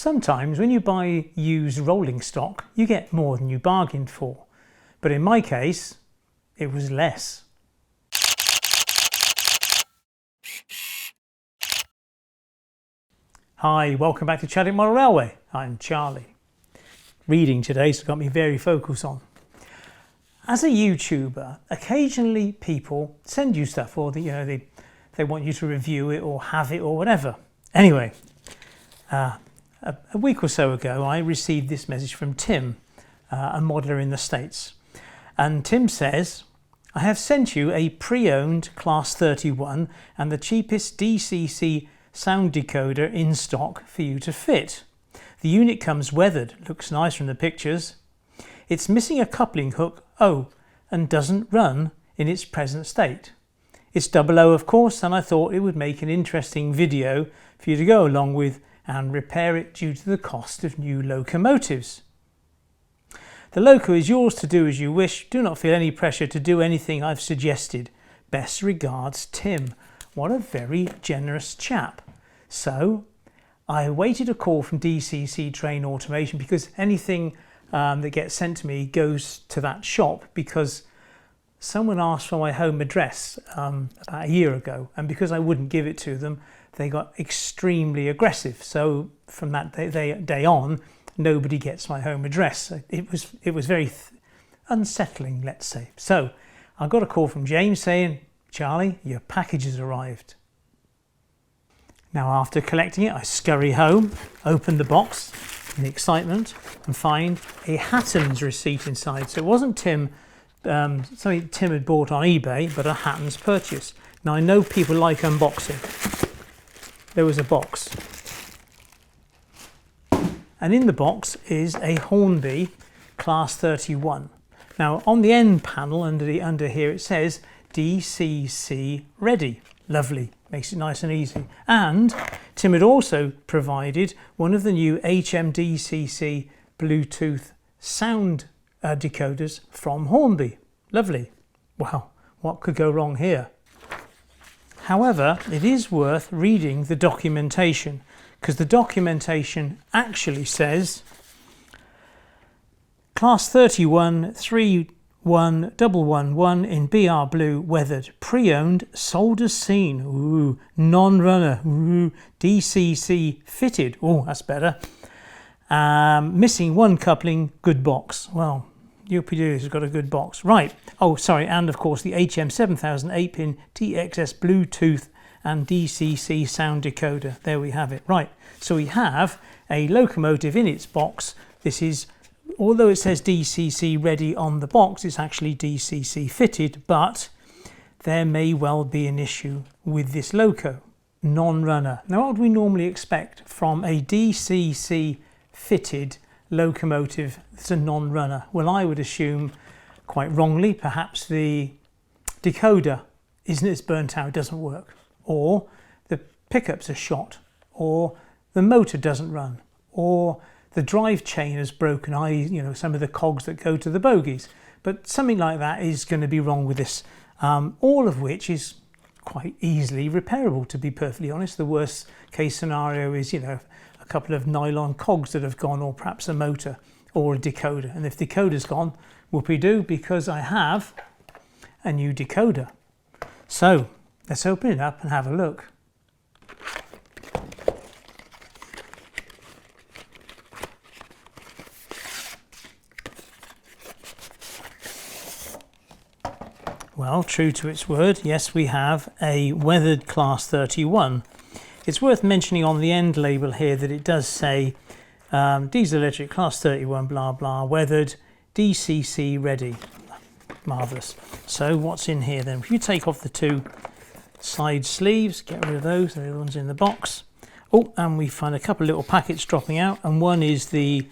Sometimes when you buy used rolling stock, you get more than you bargained for. But in my case, it was less. Hi, welcome back to Chadwick Model Railway. I'm Charlie. Reading today's got me very focused on. As a YouTuber, occasionally people send you stuff, or they want you to review it or have it or whatever. Anyway, a week or so ago, I received this message from Tim, a modeler in the States. And Tim says, I have sent you a pre-owned Class 31 and the cheapest DCC sound decoder in stock for you to fit. The unit comes weathered, looks nice from the pictures. It's missing a coupling hook, and doesn't run in its present state. It's 00, of course, and I thought it would make an interesting video for you to go along with and repair it due to the cost of new locomotives. The loco is yours to do as you wish. Do not feel any pressure to do anything I've suggested. Best regards, Tim. What a very generous chap. So I awaited a call from DCC Train Automation, because anything that gets sent to me goes to that shop, because someone asked for my home address about a year ago, and because I wouldn't give it to them, they got extremely aggressive. So from that day on, nobody gets my home address. It was very unsettling, let's say. So I got a call from James saying, Charlie, your package has arrived. Now, after collecting it, I scurry home, open the box in excitement, and find a Hattons receipt inside. So it wasn't something Tim had bought on eBay, but a Hattons purchase. Now, I know people like unboxing. There was a box. And in the box is a Hornby Class 31. Now, on the end panel under here, it says DCC ready. Lovely, makes it nice and easy. And Tim had also provided one of the new HMDCC Bluetooth sound decoders from Hornby. Lovely. Wow, what could go wrong here? However, it is worth reading the documentation, because the documentation actually says Class 31 31111 in BR blue, weathered, pre-owned, sold as seen, ooh, non-runner, ooh, DCC fitted, oh that's better, missing one coupling, good box. Well, UPD has got a good box, right? Oh sorry, and of course the HM7000 8-pin TXS Bluetooth and DCC sound decoder. There we have it. Right, so we have a locomotive in its box. This is, although it says DCC ready on the box, it's actually DCC fitted, but there may well be an issue with this loco. Non-runner. Now, what would we normally expect from a DCC fitted locomotive that's a non-runner? Well, I would assume, quite wrongly, perhaps the decoder is burnt out, doesn't work, or the pickups are shot, or the motor doesn't run, or the drive chain has broken, i.e. some of the cogs that go to the bogies. But something like that is going to be wrong with this, all of which is quite easily repairable, to be perfectly honest. The worst case scenario is, a couple of nylon cogs that have gone, or perhaps a motor or a decoder. And if the decoder's gone, whoopee-doo, because I have a new decoder. So let's open it up and have a look. Well, true to its word, yes, we have a weathered Class 31. It's worth mentioning on the end label here that it does say diesel electric Class 31 blah blah, weathered, DCC ready. Marvellous. So what's in here then? If you take off the two side sleeves, get rid of those, the other one's in the box. Oh, and we find a couple of little packets dropping out, and one is the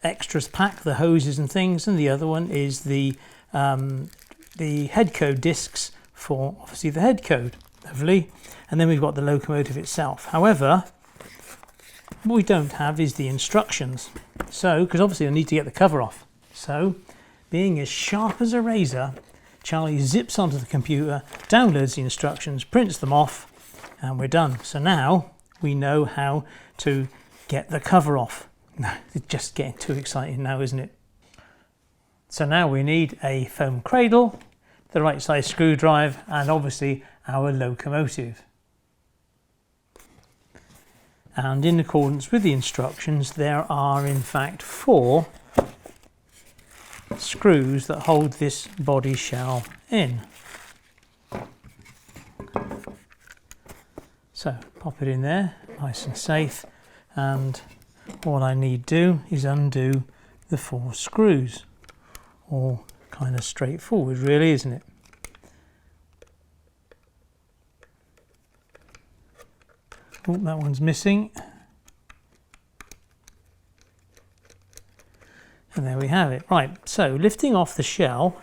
extras pack, the hoses and things, and the other one is the head code discs for obviously the head code. Lovely. And then we've got the locomotive itself. However, what we don't have is the instructions. So, because obviously I need to get the cover off. So, being as sharp as a razor, Charlie zips onto the computer, downloads the instructions, prints them off, and we're done. So now we know how to get the cover off. No, it's just getting too exciting now, isn't it? So now we need a foam cradle, the right size screwdriver, and obviously our locomotive. And in accordance with the instructions, there are in fact 4 screws that hold this body shell in. So pop it in there, nice and safe, and all I need to do is undo the 4 screws. All kind of straightforward really, isn't it? Oh, that one's missing. And there we have it. Right, so lifting off the shell,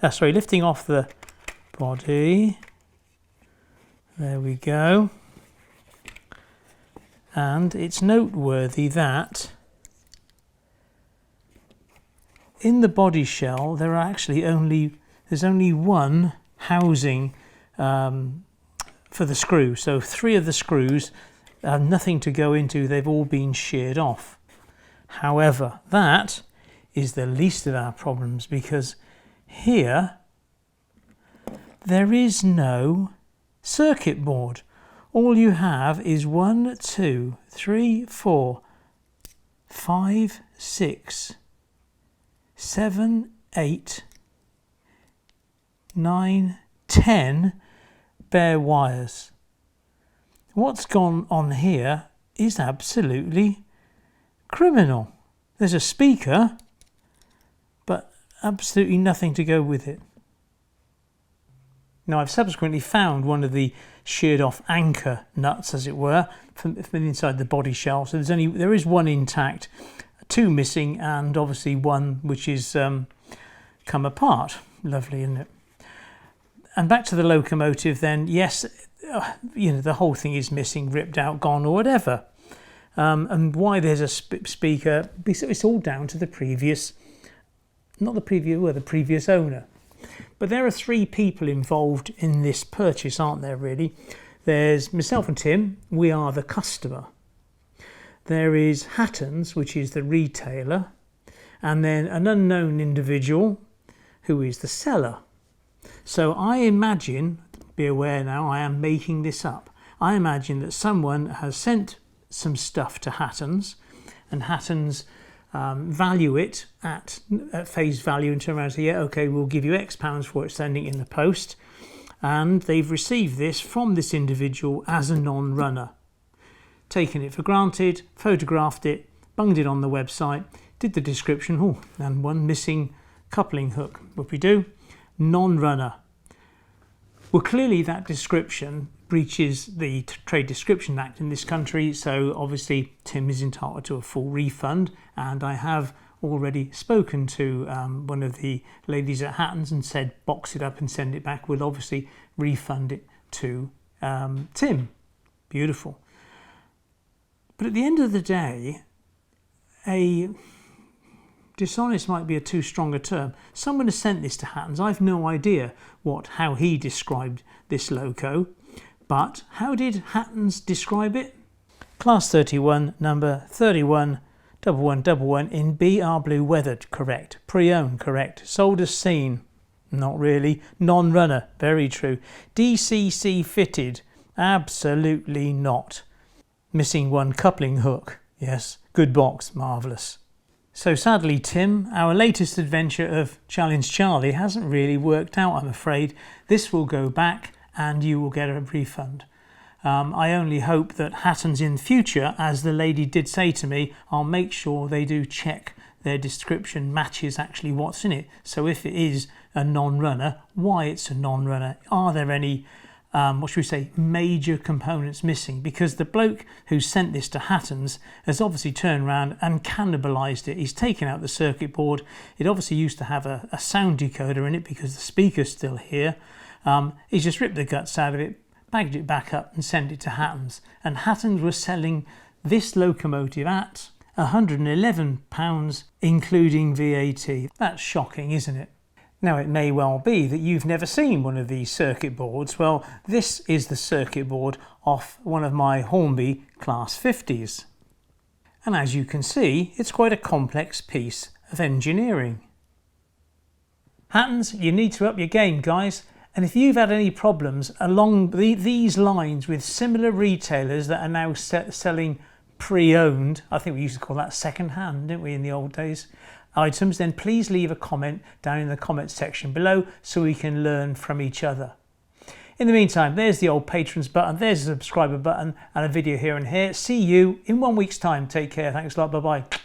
lifting off the body. There we go. And it's noteworthy that in the body shell there are actually there's only one housing for the screw. So 3 of the screws have nothing to go into, they've all been sheared off. However, that is the least of our problems, because here there is no circuit board. All you have is 1, 2, 3, 4, 5, 6, 7, 8, 9, 10 bare wires. What's gone on here is absolutely criminal. There's a speaker, but absolutely nothing to go with it. Now I've subsequently found one of the sheared off anchor nuts, as it were, from inside the body shell. So there is 1 intact, 2 missing, and obviously 1 which is come apart. Lovely, isn't it? And back to the locomotive then. Yes, you know, the whole thing is missing, ripped out, gone, or whatever. And why there's a speaker, it's all down to the previous owner. But there are 3 people involved in this purchase, aren't there, really? There's myself and Tim, we are the customer. There is Hattons, which is the retailer, and then an unknown individual who is the seller. So I imagine, be aware now, I am making this up. I imagine that someone has sent some stuff to Hattons, and Hattons value it at face value and turn around and say, yeah, okay, we'll give you X pounds for it, sending it in the post. And they've received this from this individual as a non-runner. Taken it for granted, photographed it, bunged it on the website, did the description, and 1 missing coupling hook. What we do? Non-runner. Well, clearly that description breaches the Trade Description Act in this country, so obviously Tim is entitled to a full refund, and I have already spoken to one of the ladies at Hattons and said box it up and send it back. We'll obviously refund it to Tim. Beautiful. But at the end of the day, dishonest might be a too strong a term. Someone has sent this to Hattons. I've no idea how he described this loco, but how did Hattons describe it? Class 31, number 311111 in BR blue weathered, correct. Pre-owned, correct. Sold as seen, not really. Non-runner, very true. DCC fitted, absolutely not. Missing 1 coupling hook, yes. Good box, marvellous. So sadly, Tim, our latest adventure of Challenge Charlie hasn't really worked out, I'm afraid. This will go back and you will get a refund. I only hope that Hattons in future, as the lady did say to me, I'll make sure they do check their description matches actually what's in it. So if it is a non-runner, why it's a non-runner. Are there any major components missing? Because the bloke who sent this to Hattons has obviously turned around and cannibalised it. He's taken out the circuit board. It obviously used to have a sound decoder in it because the speaker's still here. He's just ripped the guts out of it, bagged it back up and sent it to Hattons. And Hattons was selling this locomotive at £111 including VAT. That's shocking, isn't it? Now it may well be that you've never seen one of these circuit boards. Well, this is the circuit board off one of my Hornby Class 50s. And as you can see, it's quite a complex piece of engineering. Hattons, you need to up your game, guys. And if you've had any problems along these lines with similar retailers that are now selling pre-owned, I think we used to call that second hand, didn't we, in the old days, items, then please leave a comment down in the comments section below so we can learn from each other. In the meantime, there's the old patrons button, there's the subscriber button, and a video here and here. See you in 1 week's time. Take care. Thanks a lot. Bye bye.